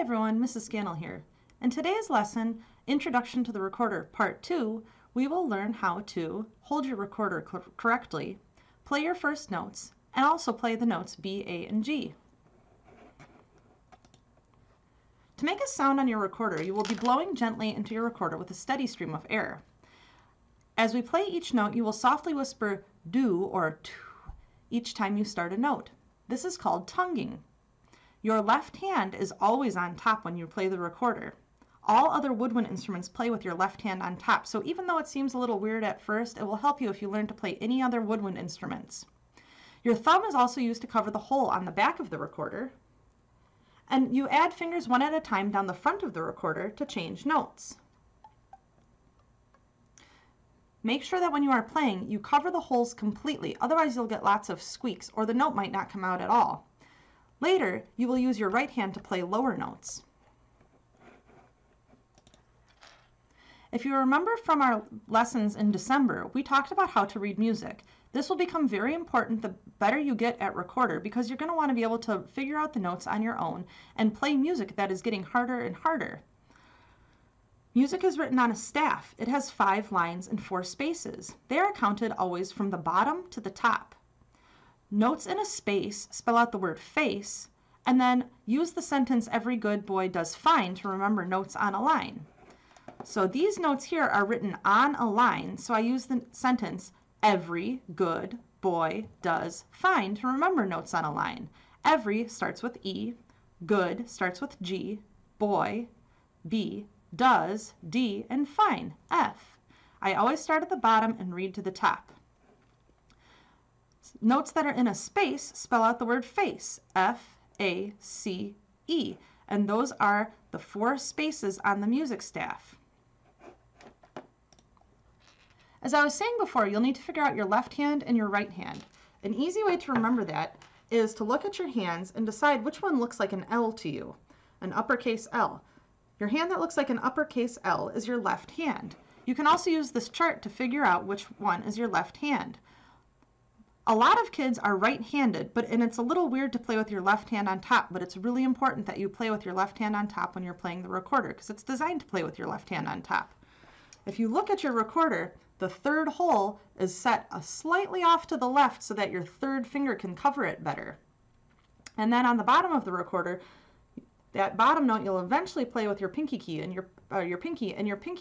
Hi everyone, Mrs. Scannell here. In today's lesson, Introduction to the Recorder Part 2, we will learn how to hold your recorder correctly, play your first notes, and also play the notes B, A, and G. To make a sound on your recorder, you will be blowing gently into your recorder with a steady stream of air. As we play each note, you will softly whisper do or tu each time you start a note. This is called tonguing. Your left hand is always on top when you play the recorder. All other woodwind instruments play with your left hand on top, so even though it seems a little weird at first, it will help you if you learn to play any other woodwind instruments. Your thumb is also used to cover the hole on the back of the recorder, and you add fingers one at a time down the front of the recorder to change notes. Make sure that when you are playing, you cover the holes completely, otherwise you'll get lots of squeaks or the note might not come out at all. Later, you will use your right hand to play lower notes. If you remember from our lessons in December, we talked about how to read music. This will become very important the better you get at recorder because you're going to want to be able to figure out the notes on your own and play music that is getting harder and harder. Music is written on a staff. It has 5 lines and 4 spaces. They are counted always from the bottom to the top. Notes in a space spell out the word face, and then use the sentence every good boy does fine to remember notes on a line. So these notes here are written on a line, so I use the sentence every good boy does fine to remember notes on a line. Every starts with E, good starts with G, boy, B, does, D, and fine, F. I always start at the bottom and read to the top. Notes that are in a space spell out the word face, F-A-C-E, and those are the 4 spaces on the music staff. As I was saying before, you'll need to figure out your left hand and your right hand. An easy way to remember that is to look at your hands and decide which one looks like an L to you, an uppercase L. Your hand that looks like an uppercase L is your left hand. You can also use this chart to figure out which one is your left hand. A lot of kids are right-handed, and it's a little weird to play with your left hand on top, but it's really important that you play with your left hand on top when you're playing the recorder because it's designed to play with your left hand on top. If you look at your recorder, the 3rd hole is set slightly off to the left so that your 3rd finger can cover it better. And then on the bottom of the recorder, that bottom note you'll eventually play with your pinky key and your pinky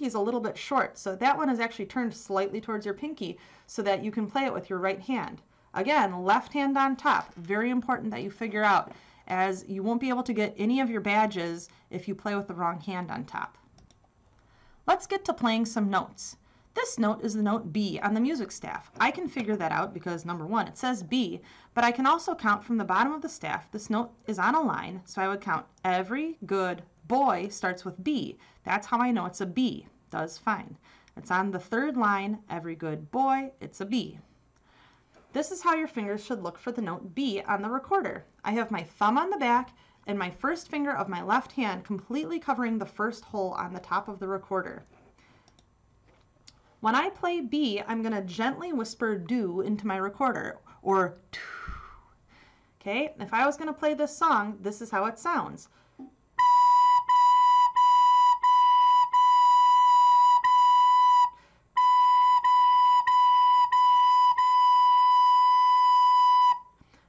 is a little bit short, so that one is actually turned slightly towards your pinky so that you can play it with your right hand. Again, left hand on top, very important that you figure out, as you won't be able to get any of your badges if you play with the wrong hand on top. Let's get to playing some notes. This note is the note B on the music staff. I can figure that out because number 1, it says B, but I can also count from the bottom of the staff. This note is on a line, so I would count every good boy starts with B. That's how I know it's a B. Does fine. It's on the 3rd line, every good boy, it's a B. This is how your fingers should look for the note B on the recorder. I have my thumb on the back and my first finger of my left hand completely covering the 1st hole on the top of the recorder. When I play B, I'm going to gently whisper do into my recorder, or tu. Okay, if I was going to play this song, this is how it sounds.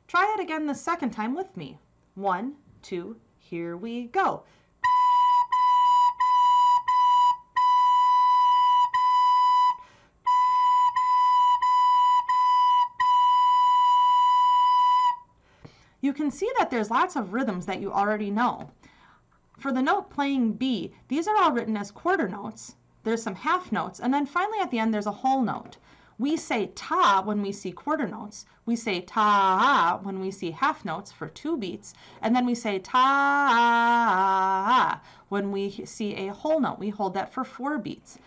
Try it again the 2nd time with me. 1, 2, here we go. You can see that there's lots of rhythms that you already know. For the note playing B, these are all written as quarter notes. There's some half notes, and then finally at the end there's a whole note. We say ta when we see quarter notes. We say ta when we see half notes for 2 beats, and then we say ta when we see a whole note. We hold that for 4 beats.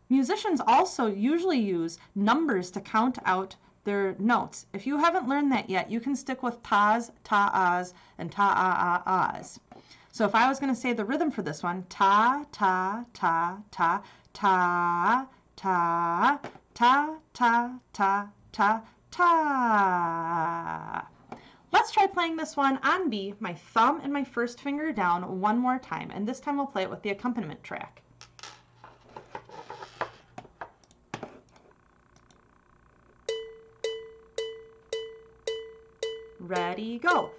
Musicians also usually use numbers to count out their notes. If you haven't learned that yet, you can stick with tas, ta-ahs, and ta-ah-ah-ahs. So if I was going to say the rhythm for this one, ta, ta, ta, ta, ta, ta, ta, ta, ta, ta, ta. Let's try playing this one on B, my thumb and my first finger down one more time, and this time we'll play it with the accompaniment track. Ready, go.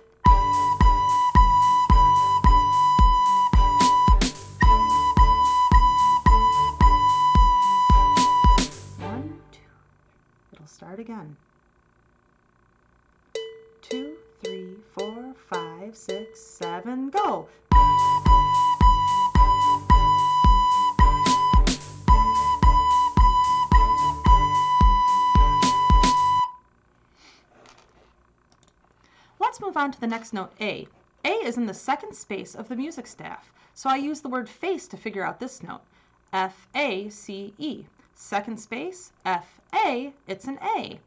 One, two. It'll start again. 2, 3, 4, 5, 6, 7, go. Let's move on to the next note, A. A is in the second space of the music staff, so I use the word face to figure out this note. F-A-C-E. Second space, F-A, it's an A.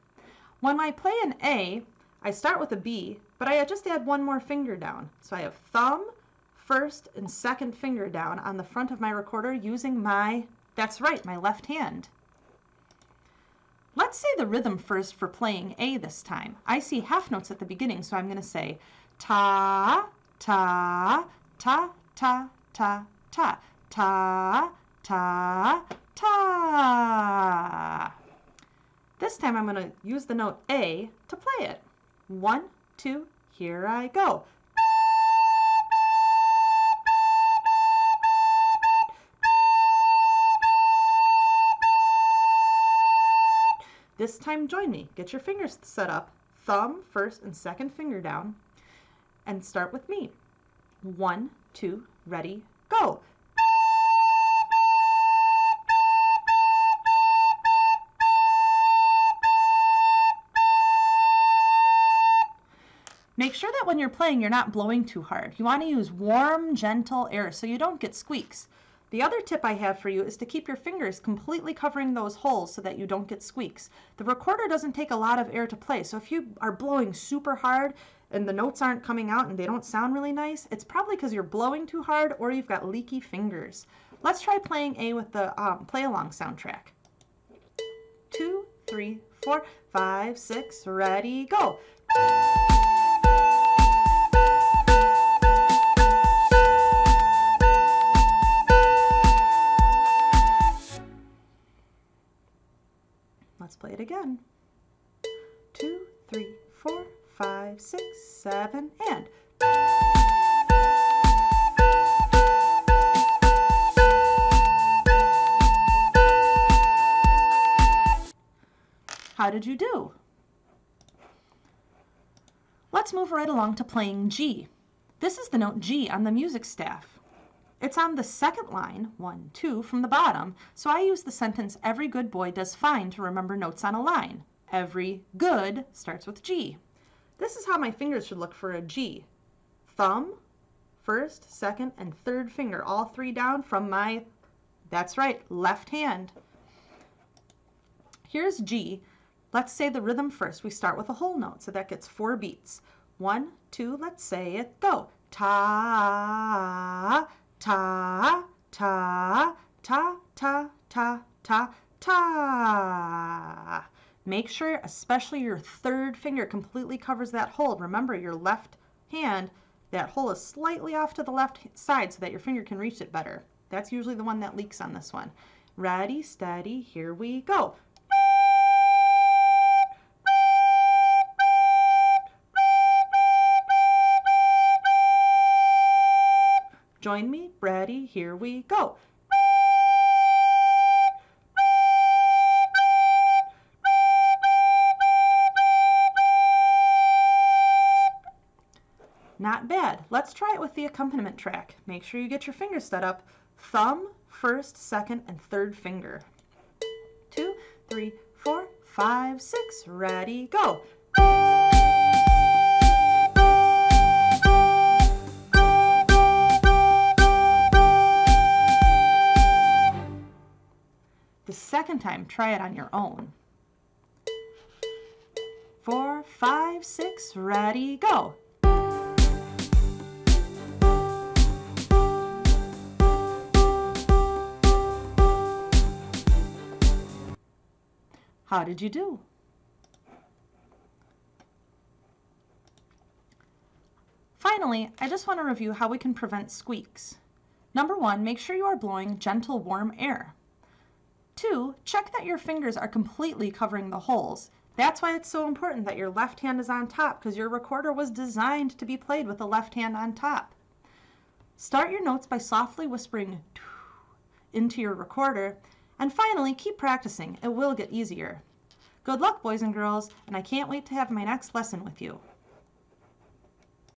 When I play an A, I start with a B, but I just add one more finger down. So I have thumb, first, and second finger down on the front of my recorder using my, that's right, my left hand. Let's say the rhythm first for playing A this time. I see half notes at the beginning, so I'm going to say ta, ta, ta, ta, ta, ta, ta, ta, ta. This time I'm going to use the note A to play it. 1, 2, here I go. This time join me. Get your fingers set up. Thumb, first and second finger down. And start with me. 1, 2, ready, go. Make sure that when you're playing, you're not blowing too hard. You want to use warm, gentle air so you don't get squeaks. The other tip I have for you is to keep your fingers completely covering those holes so that you don't get squeaks. The recorder doesn't take a lot of air to play, so if you are blowing super hard and the notes aren't coming out and they don't sound really nice, it's probably because you're blowing too hard or you've got leaky fingers. Let's try playing A with the play-along soundtrack. 2, 3, 4, 5, 6, ready, go. Let's play it again. 2, 3, 4, 5, 6, 7, and. How did you do? Let's move right along to playing G. This is the note G on the music staff. It's on the second line, 1, 2, from the bottom, so I use the sentence, every good boy does fine, to remember notes on a line. Every good starts with G. This is how my fingers should look for a G. Thumb, first, second, and third finger, all three down from my, that's right, left hand. Here's G. Let's say the rhythm first. We start with a whole note, so that gets 4 beats. 1, 2, let's say it, go. Ta, ta, ta, ta, ta, ta, ta, ta. Make sure especially your third finger completely covers that hole. Remember, your left hand, that hole is slightly off to the left side so that your finger can reach it better. That's usually the one that leaks on this one. Ready, steady, here we go. Join me, ready, here we go. Not bad. Let's try it with the accompaniment track. Make sure you get your fingers set up. Thumb, first, second, and third finger. 2, 3, 4, 5, 6, ready, go. The second time, try it on your own. 4, 5, 6, ready, go. How did you do? finally, I just want to review how we can prevent squeaks. Number 1, make sure you are blowing gentle warm air. 2, check that your fingers are completely covering the holes. That's why it's so important that your left hand is on top, because your recorder was designed to be played with the left hand on top. Start your notes by softly whispering into your recorder, and finally, keep practicing. It will get easier. Good luck, boys and girls, and I can't wait to have my next lesson with you.